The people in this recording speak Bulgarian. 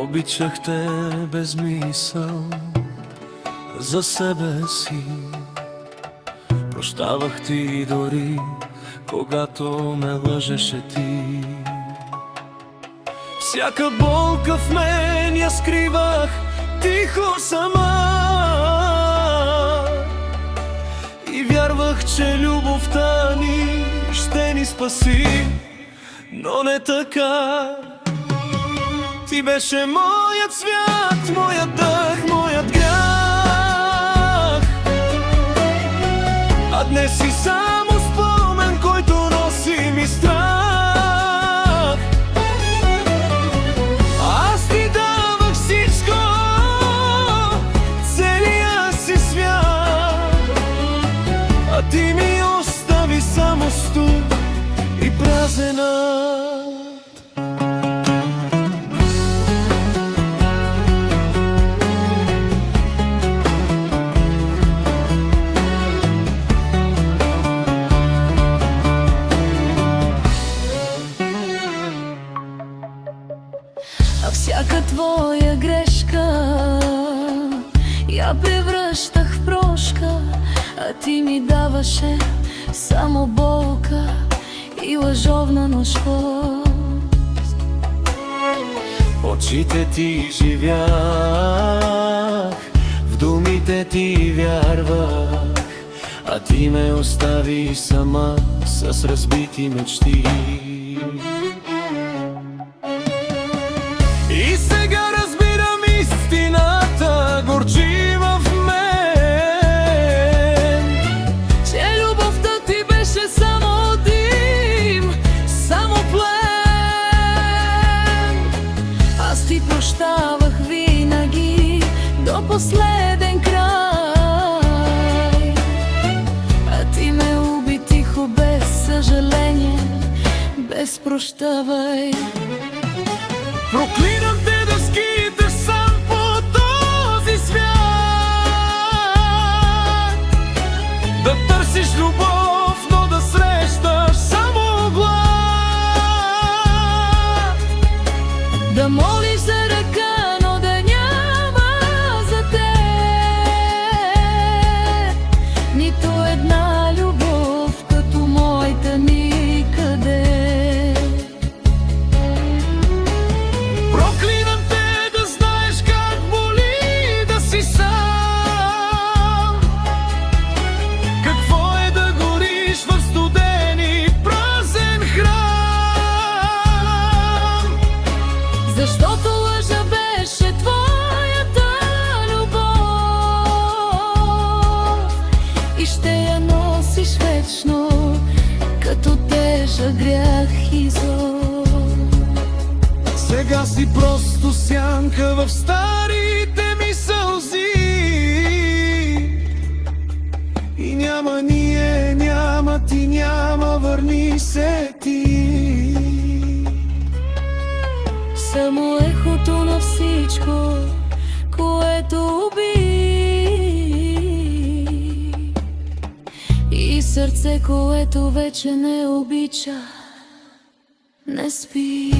Обичах те без мисъл за себе си. Прощавах ти дори когато ме лъжеше ти. Всяка болка в мен я скривах тихо сама и вярвах, че любовта ни ще ни спаси, но не така. Ти беше моят свят, моят дъх, моят грях, а днес си само спомен, който носи ми страх. Аз ти давах всичко, целия си свят, а ти ми остави само студ и празена. А всяка твоя грешка я превръщах в прошка, а ти ми даваше само болка и лъжовна нощност. Очите ти живях, в думите ти вярвах, а ти ме остави сама с разбити мечти. И сега разбирам истината, горчива в мен, че любовта ти беше само дим, само плен. Аз ти прощавах винаги до последен край, а ти ме уби тихо без съжаление, без прощавай. Проклинам те да скиташ сам по този свят, да търсиш любов, но да срещаш само глад, да молиш за ръка, но да няма за теб нито една любов като моята никъде. Защото лъжа беше твоята любов и ще я носиш вечно като тежък грях и зор. Сега си просто сянка в старите ми сълзи и няма ние, няма ти, няма върни се ти. Само ехото на всичко, което уби, и сърце, което вече не обича, не спи.